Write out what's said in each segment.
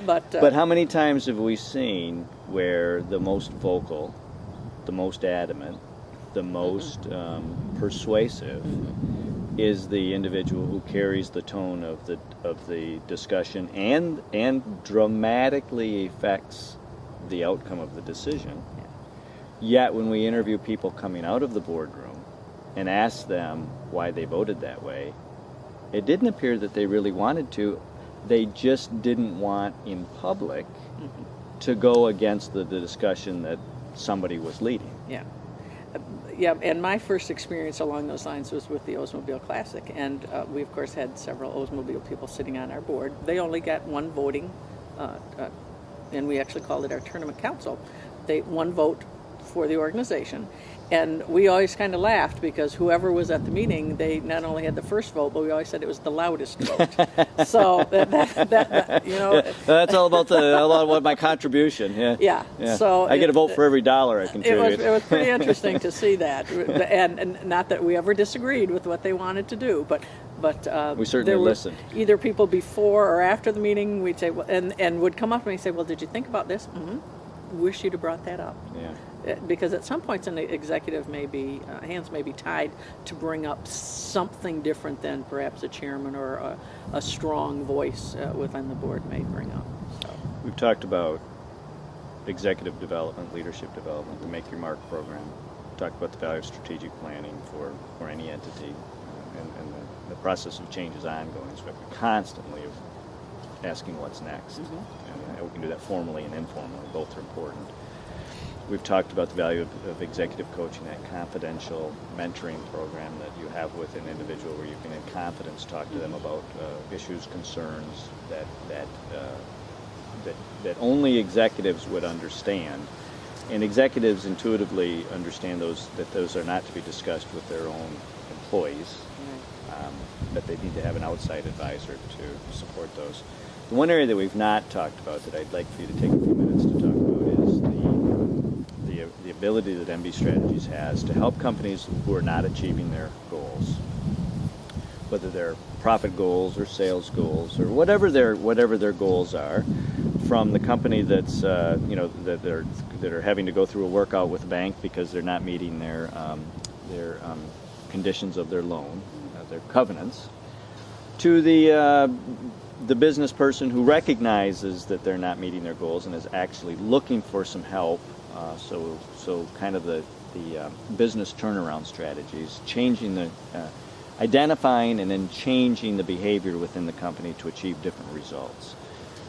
But how many times have we seen where the most vocal, the most adamant, the most persuasive is the individual who carries the tone of the discussion and dramatically affects the outcome of the decision. Yet when we interview people coming out of the boardroom and ask them why they voted that way, it didn't appear that they really wanted to. They just didn't want in public to go against the discussion that somebody was leading. Yeah, and my first experience along those lines was with the Oldsmobile Classic, and we of course had several Oldsmobile people sitting on our board. They only got one voting, and we actually called it our tournament council. One vote for the organization, and we always kind of laughed because whoever was at the meeting, they not only had the first vote, but we always said it was the loudest vote. So that you know, that's all about my contribution. Yeah. So I get a vote for every dollar I contribute. It was pretty interesting to see that, and not that we ever disagreed with what they wanted to do, but we certainly listened. Either people before or after the meeting, we'd say, and would come up to me and say, "Well, did you think about this?" Wish you'd have brought that up. Because at some points in the executive hands may be tied to bring up something different than perhaps a chairman or a strong voice within the board may bring up. So. We've talked about executive development, leadership development, the Make Your Mark program. We talked about the value of strategic planning for any entity, and the process of change is ongoing. So we're constantly asking what's next. And we can do that formally and informally. Both are important. We've talked about the value of executive coaching, that confidential mentoring program that you have with an individual where you can in confidence talk to them about issues, concerns that only executives would understand. And executives intuitively understand that those are not to be discussed with their own employees, that they need to have an outside advisor to support those. The one area that we've not talked about that I'd like for you to take a few minutes to talk about is the ability that MB Strategies has to help companies who are not achieving their goals, whether they're profit goals or sales goals or whatever their goals are, from the company that's that are having to go through a workout with a bank because they're not meeting their conditions of their loan, their covenants, to the business person who recognizes that they're not meeting their goals and is actually looking for some help. So kind of the business turnaround strategies, changing identifying and then changing the behavior within the company to achieve different results.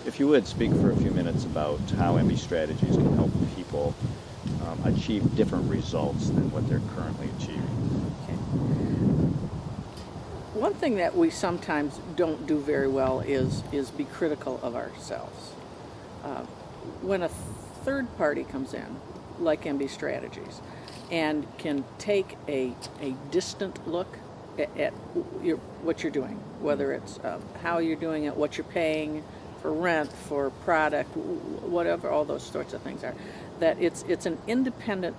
If you would speak for a few minutes about how MB Strategies can help people achieve different results than what they're currently achieving. Okay. One thing that we sometimes don't do very well is be critical of ourselves. When a third party comes in, like MB Strategies, and can take a distant look at what you're doing, whether it's how you're doing it, what you're paying for rent, for product, whatever all those sorts of things are, that it's an independent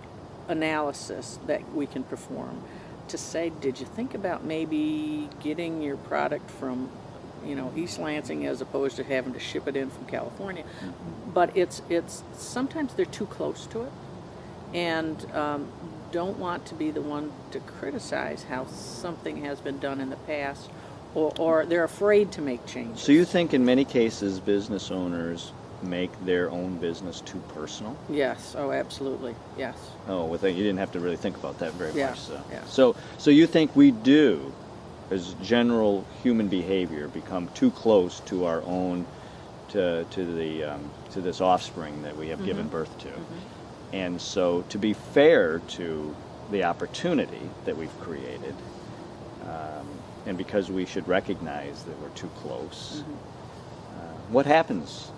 analysis that we can perform to say, did you think about maybe getting your product from East Lansing as opposed to having to ship it in from California? But it's sometimes they're too close to it and don't want to be the one to criticize how something has been done in the past, or they're afraid to make changes. So you think in many cases business owners make their own business too personal? Yes. Oh, absolutely. Yes. Oh, you didn't have to really think about that very much. Yeah. So you think we do, as general human behavior, become too close to our own, to this offspring that we have given birth to, and so to be fair to the opportunity that we've created, and because we should recognize that we're too close, what happens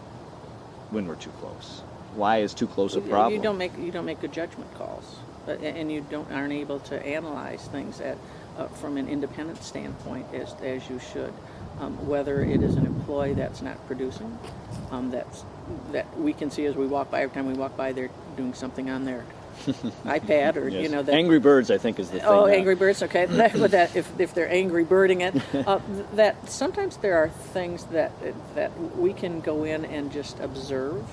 when we're too close? Why is too close a problem? You don't make good judgment calls, and you aren't able to analyze things from an independent standpoint as you should. Whether it is an employee that's not producing, that we can see as we walk by. Every time we walk by, they're doing something on their iPad or Yes. that. Angry Birds, I think, is the thing. Oh, now. Angry Birds. Okay, but that if they're angry birding it, that sometimes there are things that we can go in and just observe